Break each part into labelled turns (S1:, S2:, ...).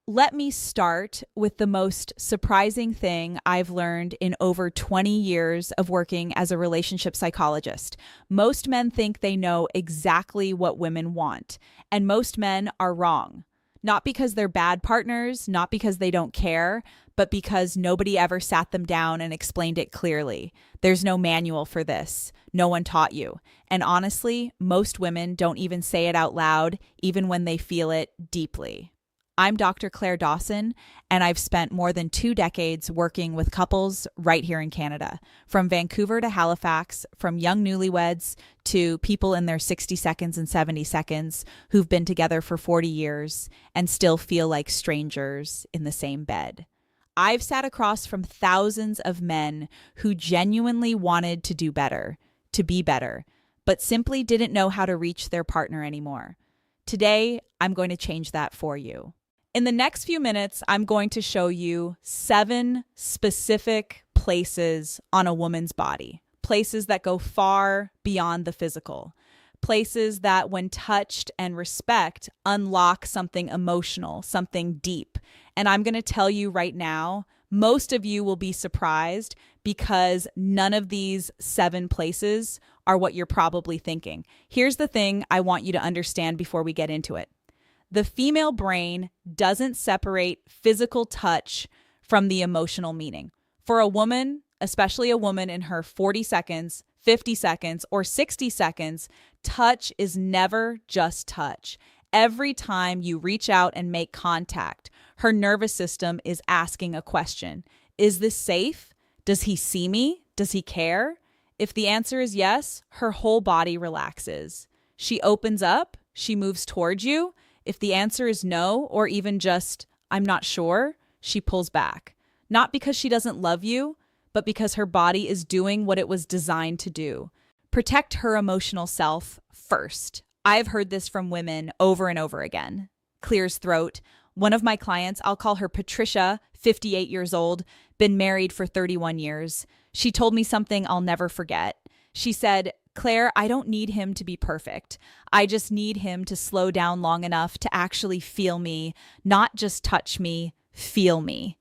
S1: Let me start with the most surprising thing I've learned in over 20 years of working as a relationship psychologist. Most men think they know exactly what women want, and most men are wrong. Not because they're bad partners, not because they don't care, but because nobody ever sat them down and explained it clearly. There's no manual for this. No one taught you. And honestly, most women don't even say it out loud, even when they feel it deeply. I'm Dr. Claire Dawson, and I've spent more than 2 decades working with couples right here in Canada, from Vancouver to Halifax, from young newlyweds to people in their 60 seconds and 70 seconds who've been together for 40 years and still feel like strangers in the same bed. I've sat across from thousands of men who genuinely wanted to do better, to be better, but simply didn't know how to reach their partner anymore. Today, I'm going to change that for you. In the next few minutes, I'm going to show you 7 specific places on a woman's body, places that go far beyond the physical, places that, when touched and respect, unlock something emotional, something deep. And I'm going to tell you right now, most of you will be surprised because none of these 7 places are what you're probably thinking. Here's the thing I want you to understand before we get into it. The female brain doesn't separate physical touch from the emotional meaning. For a woman, especially a woman in her 40 seconds, 50 seconds, or 60 seconds, touch is never just touch. Every time you reach out and make contact, her nervous system is asking a question. Is this safe? Does he see me? Does he care? If the answer is yes, her whole body relaxes. She opens up, she moves towards you. If the answer is no, or even just, I'm not sure, she pulls back. Not because she doesn't love you, but because her body is doing what it was designed to do. Protect her emotional self first. I've heard this from women over and over again. Clears throat. One of my clients, I'll call her Patricia, 58 years old, been married for 31 years. She told me something I'll never forget. She said, Claire, I don't need him to be perfect. I just need him to slow down long enough to actually feel me, not just touch me, feel me.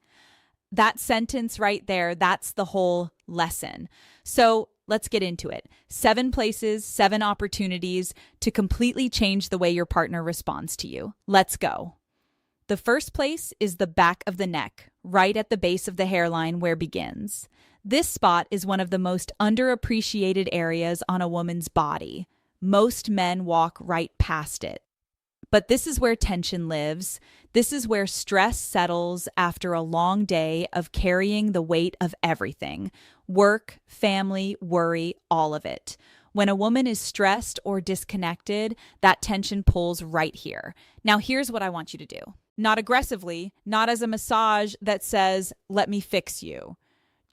S1: That sentence right there, that's the whole lesson. So let's get into it. 7 places, 7 opportunities to completely change the way your partner responds to you. Let's go. The first place is the back of the neck, right at the base of the hairline where it begins. This spot is one of the most underappreciated areas on a woman's body. Most men walk right past it. But this is where tension lives. This is where stress settles after a long day of carrying the weight of everything: work, family, worry, all of it. When a woman is stressed or disconnected, that tension pulls right here. Now, here's what I want you to do. Not aggressively, not as a massage that says, let me fix you.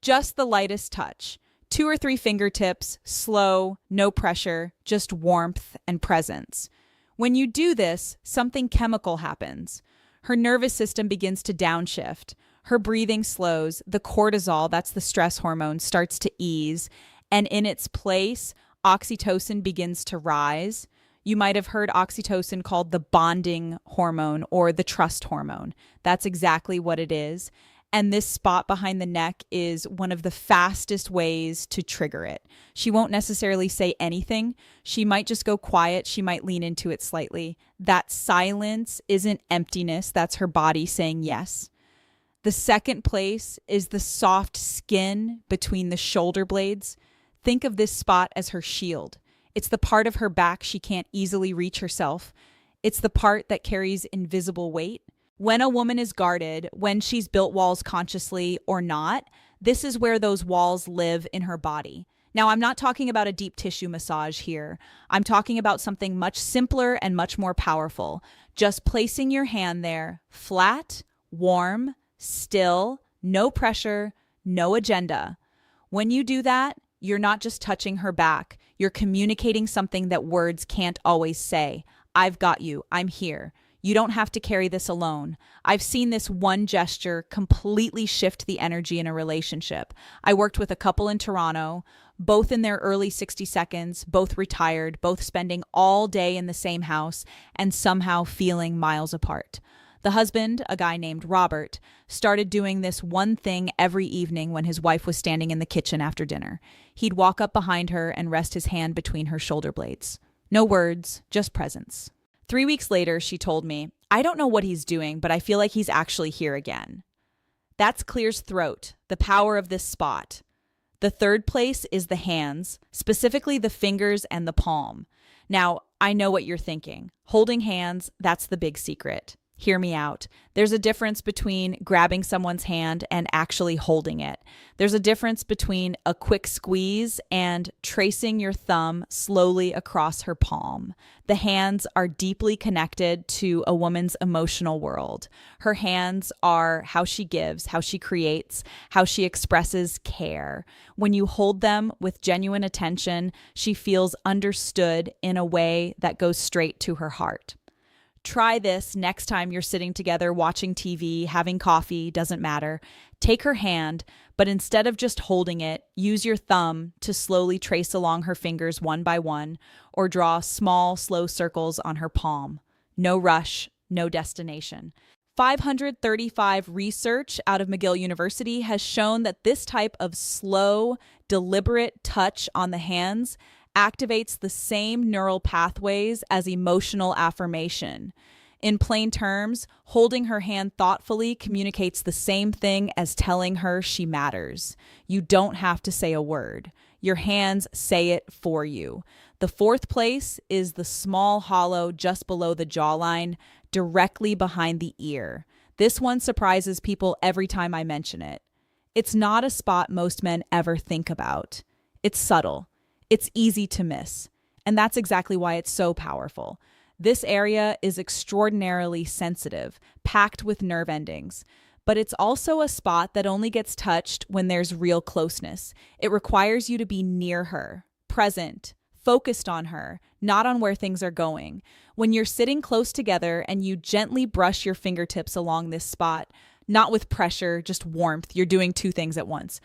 S1: Just the lightest touch. 2 or 3 fingertips, slow, no pressure, just warmth and presence. When you do this, something chemical happens. Her nervous system begins to downshift. Her breathing slows. The cortisol, that's the stress hormone, starts to ease. And in its place, oxytocin begins to rise. You might have heard oxytocin called the bonding hormone or the trust hormone. That's exactly what it is. And this spot behind the neck is one of the fastest ways to trigger it. She won't necessarily say anything. She might just go quiet. She might lean into it slightly. That silence isn't emptiness. That's her body saying yes. The second place is the soft skin between the shoulder blades. Think of this spot as her shield. It's the part of her back she can't easily reach herself. It's the part that carries invisible weight. When a woman is guarded, when she's built walls consciously or not, this is where those walls live in her body. Now, I'm not talking about a deep tissue massage here. I'm talking about something much simpler and much more powerful. Just placing your hand there, flat, warm, still, no pressure, no agenda. When you do that, you're not just touching her back. You're communicating something that words can't always say. I've got you. I'm here. You don't have to carry this alone. I've seen this one gesture completely shift the energy in a relationship. I worked with a couple in Toronto, both in their early 60 seconds, both retired, both spending all day in the same house and somehow feeling miles apart. The husband, a guy named Robert, started doing this one thing every evening when his wife was standing in the kitchen after dinner. He'd walk up behind her and rest his hand between her shoulder blades. No words, just presence. 3 weeks later, she told me, "I don't know what he's doing, but I feel like he's actually here again." That's Clear's throat, the power of this spot. The third place is the hands, specifically the fingers and the palm. Now, I know what you're thinking. Holding hands, that's the big secret. Hear me out. There's a difference between grabbing someone's hand and actually holding it. There's a difference between a quick squeeze and tracing your thumb slowly across her palm. The hands are deeply connected to a woman's emotional world. Her hands are how she gives, how she creates, how she expresses care. When you hold them with genuine attention, she feels understood in a way that goes straight to her heart. Try this next time you're sitting together watching TV, having coffee, doesn't matter. Take her hand, but instead of just holding it, use your thumb to slowly trace along her fingers one by one, or draw small, slow circles on her palm. No rush, no destination. 535 research out of McGill University has shown that this type of slow, deliberate touch on the hands activates the same neural pathways as emotional affirmation. In plain terms, holding her hand thoughtfully communicates the same thing as telling her she matters. You don't have to say a word. Your hands say it for you. The fourth place is the small hollow just below the jawline, directly behind the ear. This one surprises people every time I mention it. It's not a spot most men ever think about. It's subtle. It's easy to miss, and that's exactly why it's so powerful. This area is extraordinarily sensitive, packed with nerve endings, but it's also a spot that only gets touched when there's real closeness. It requires you to be near her, present, focused on her, not on where things are going. When you're sitting close together and you gently brush your fingertips along this spot, not with pressure, just warmth, you're doing two things at once.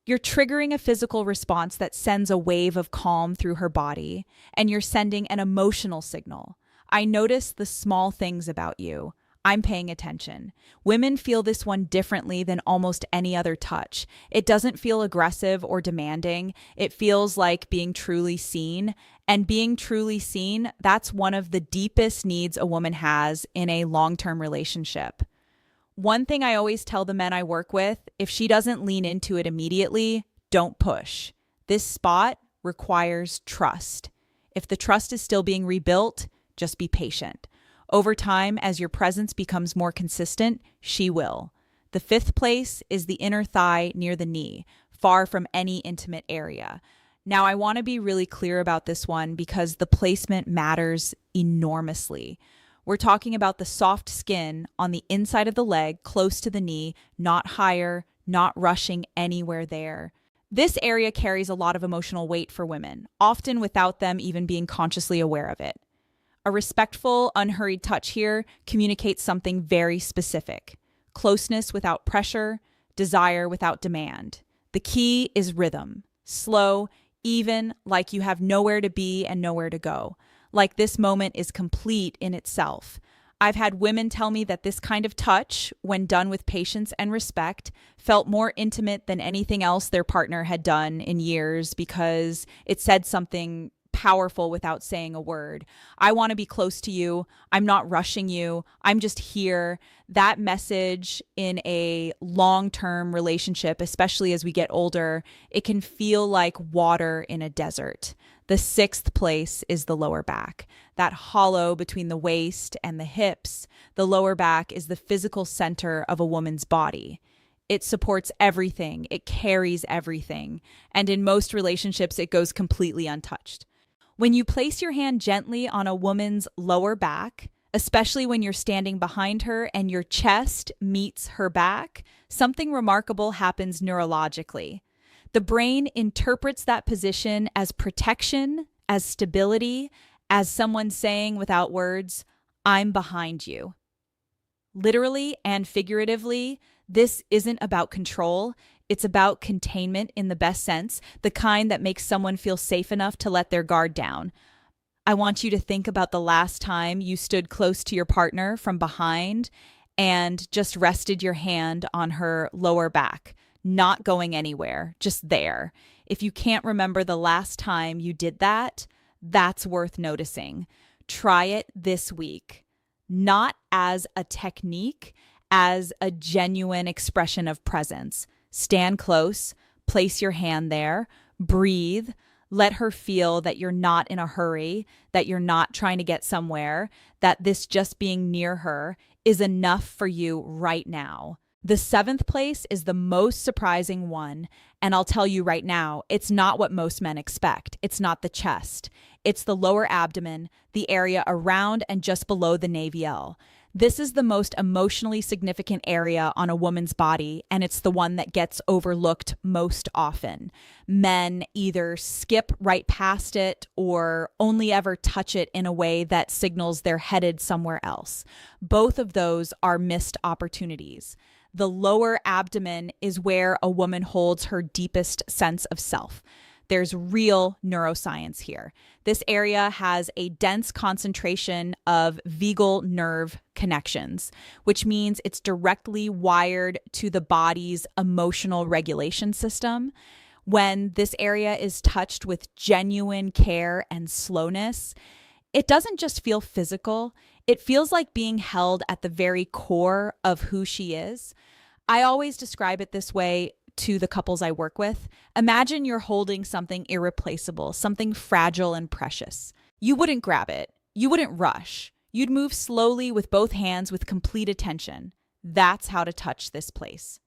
S1: You're triggering a physical response that sends a wave of calm through her body, and you're sending an emotional signal. I notice the small things about you. I'm paying attention. Women feel this one differently than almost any other touch. It doesn't feel aggressive or demanding. It feels like being truly seen. And being truly seen, that's one of the deepest needs a woman has in a long-term relationship. One thing I always tell the men I work with, if she doesn't lean into it immediately, don't push. This spot requires trust. If the trust is still being rebuilt, just be patient. Over time, as your presence becomes more consistent, she will. The fifth place is the inner thigh near the knee, far from any intimate area. Now, I want to be really clear about this one because the placement matters enormously. We're talking about the soft skin on the inside of the leg, close to the knee, not higher, not rushing anywhere there. This area carries a lot of emotional weight for women, often without them even being consciously aware of it. A respectful, unhurried touch here communicates something very specific: closeness without pressure, desire without demand. The key is rhythm, slow, even, like you have nowhere to be and nowhere to go. Like this moment is complete in itself. I've had women tell me that this kind of touch, when done with patience and respect, felt more intimate than anything else their partner had done in years because it said something powerful without saying a word. I want to be close to you. I'm not rushing you. I'm just here. That message in a long-term relationship, especially as we get older, it can feel like water in a desert. The sixth place is the lower back, that hollow between the waist and the hips. The lower back is the physical center of a woman's body. It supports everything. It carries everything. And in most relationships, it goes completely untouched. When you place your hand gently on a woman's lower back, especially when you're standing behind her and your chest meets her back, something remarkable happens neurologically. The brain interprets that position as protection, as stability, as someone saying without words, "I'm behind you." Literally and figuratively, this isn't about control. It's about containment in the best sense, the kind that makes someone feel safe enough to let their guard down. I want you to think about the last time you stood close to your partner from behind and just rested your hand on her lower back, not going anywhere, just there. If you can't remember the last time you did that, that's worth noticing. Try it this week, not as a technique, as a genuine expression of presence. Stand close, place your hand there, breathe. Let her feel that you're not in a hurry, that you're not trying to get somewhere, that this just being near her is enough for you right now. The seventh place is the most surprising one, and I'll tell you right now, it's not what most men expect. It's not the chest. It's the lower abdomen, the area around and just below the navel. This is the most emotionally significant area on a woman's body, and it's the one that gets overlooked most often. Men either skip right past it or only ever touch it in a way that signals they're headed somewhere else. Both of those are missed opportunities. The lower abdomen is where a woman holds her deepest sense of self. There's real neuroscience here. This area has a dense concentration of vagal nerve connections, which means it's directly wired to the body's emotional regulation system. When this area is touched with genuine care and slowness, it doesn't just feel physical, it feels like being held at the very core of who she is. I always describe it this way to the couples I work with. Imagine you're holding something irreplaceable, something fragile and precious. You wouldn't grab it. You wouldn't rush. You'd move slowly with both hands with complete attention. That's how to touch this place.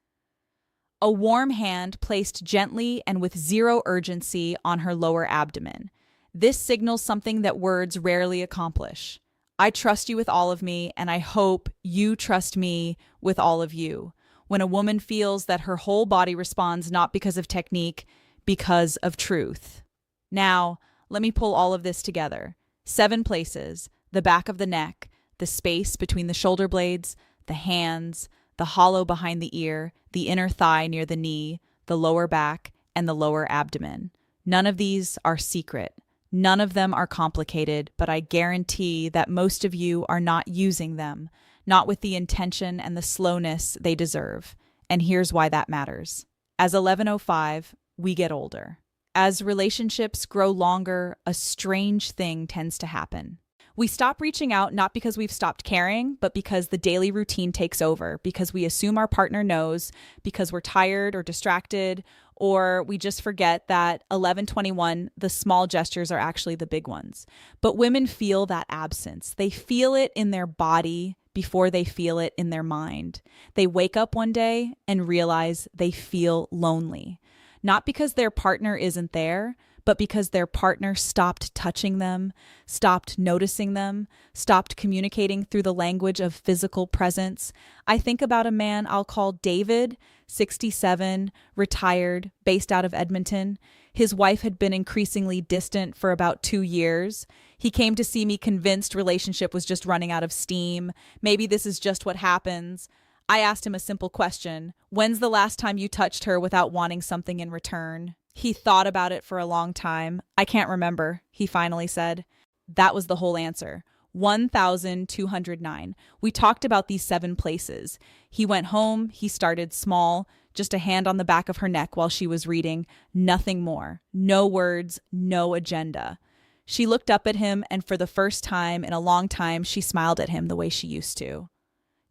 S1: A warm hand placed gently and with zero urgency on her lower abdomen. This signals something that words rarely accomplish. I trust you with all of me, and I hope you trust me with all of you. When a woman feels that her whole body responds not because of technique, because of truth. Now, let me pull all of this together. 7 places: the back of the neck, the space between the shoulder blades, the hands, the hollow behind the ear, the inner thigh near the knee, the lower back, and the lower abdomen. None of these are secret. None of them are complicated, but I guarantee that most of you are not using them, not with the intention and the slowness they deserve. And here's why that matters. As 11:05, we get older. As relationships grow longer, a strange thing tends to happen. We stop reaching out not because we've stopped caring, but because the daily routine takes over, because we assume our partner knows, because we're tired or distracted, or we just forget that 11:21, the small gestures are actually the big ones. But women feel that absence. They feel it in their body before they feel it in their mind. They wake up one day and realize they feel lonely, not because their partner isn't there, but because their partner stopped touching them, stopped noticing them, stopped communicating through the language of physical presence. I think about a man I'll call David, 67, retired, based out of Edmonton. His wife had been increasingly distant for about 2 years. He came to see me convinced relationship was just running out of steam. Maybe this is just what happens. I asked him a simple question. When's the last time you touched her without wanting something in return? He thought about it for a long time. I can't remember, he finally said. That was the whole answer. 1,209. We talked about these 7 places. He went home. He started small, just a hand on the back of her neck while she was reading. Nothing more. No words, no agenda. She looked up at him, and for the first time in a long time, she smiled at him the way she used to.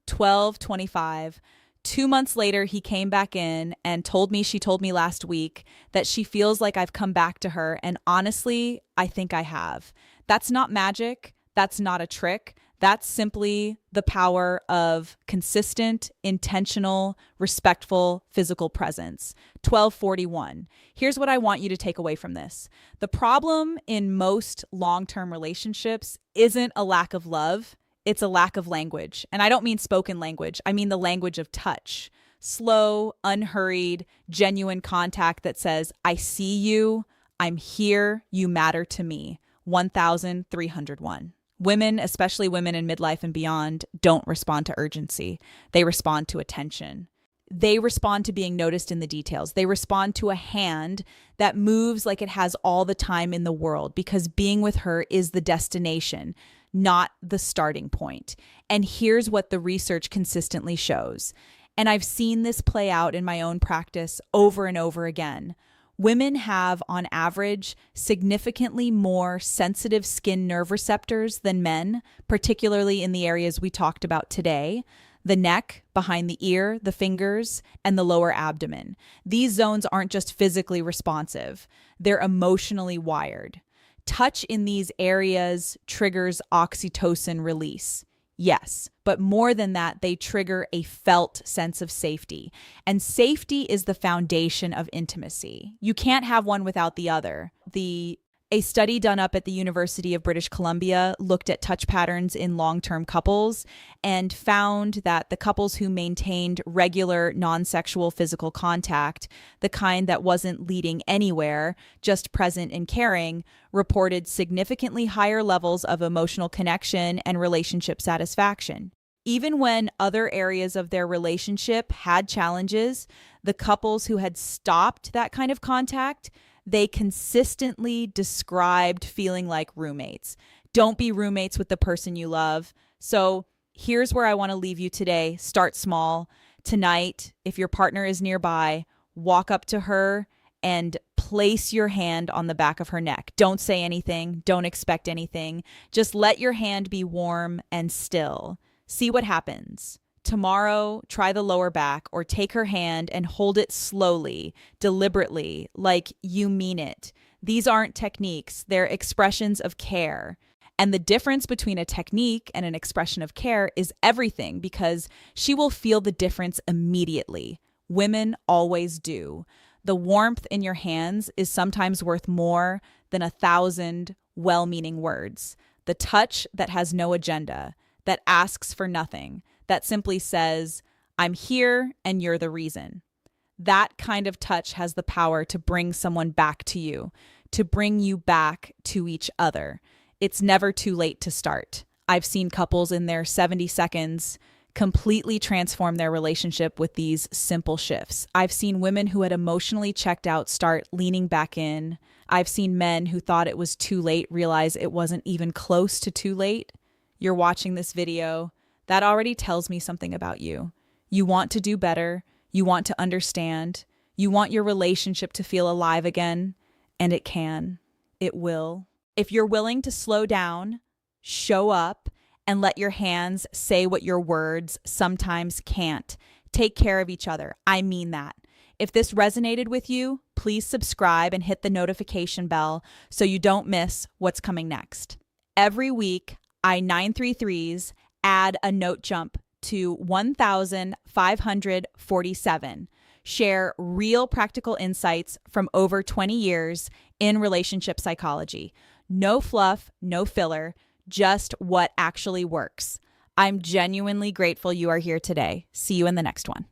S1: 12:25. 2 months later, he came back in and she told me last week that she feels like I've come back to her. And honestly, I think I have. That's not magic. That's not a trick. That's simply the power of consistent, intentional, respectful physical presence. 12:41. Here's what I want you to take away from this. The problem in most long-term relationships isn't a lack of love. It's a lack of language. And I don't mean spoken language. I mean the language of touch. Slow, unhurried, genuine contact that says, I see you, I'm here, you matter to me. 1,301. Women, especially women in midlife and beyond, don't respond to urgency. They respond to attention. They respond to being noticed in the details. They respond to a hand that moves like it has all the time in the world, because being with her is the destination, not the starting point. And here's what the research consistently shows. And I've seen this play out in my own practice over and over again. Women have, on average, significantly more sensitive skin nerve receptors than men, particularly in the areas we talked about today: the neck, behind the ear, the fingers, and the lower abdomen. These zones aren't just physically responsive, they're emotionally wired. Touch in these areas triggers oxytocin release. Yes, but more than that, they trigger a felt sense of safety. And safety is the foundation of intimacy. You can't have one without the other. A study done up at the University of British Columbia looked at touch patterns in long-term couples and found that the couples who maintained regular non-sexual physical contact, the kind that wasn't leading anywhere, just present and caring, reported significantly higher levels of emotional connection and relationship satisfaction. Even when other areas of their relationship had challenges, the couples who had stopped that kind of contact, they consistently described feeling like roommates. Don't be roommates with the person you love. So here's where I want to leave you today. Start small. Tonight, if your partner is nearby, walk up to her and place your hand on the back of her neck. Don't say anything. Don't expect anything. Just let your hand be warm and still. See what happens. Tomorrow, try the lower back, or take her hand and hold it slowly, deliberately, like you mean it. These aren't techniques, they're expressions of care. And the difference between a technique and an expression of care is everything, because she will feel the difference immediately. Women always do. The warmth in your hands is sometimes worth more than 1,000 well-meaning words. The touch that has no agenda, that asks for nothing, that simply says, I'm here and you're the reason. That kind of touch has the power to bring someone back to you, to bring you back to each other. It's never too late to start. I've seen couples in their 70 seconds completely transform their relationship with these simple shifts. I've seen women who had emotionally checked out start leaning back in. I've seen men who thought it was too late realize it wasn't even close to too late. You're watching this video. That already tells me something about you. You want to do better. You want to understand. You want your relationship to feel alive again. And it can. It will. If you're willing to slow down, show up, and let your hands say what your words sometimes can't. Take care of each other. I mean that. If this resonated with you, please subscribe and hit the notification bell so you don't miss what's coming next. Every week, I 933s add a note jump to 1,547. Share real practical insights from over 20 years in relationship psychology. No fluff, no filler, just what actually works. I'm genuinely grateful you are here today. See you in the next one.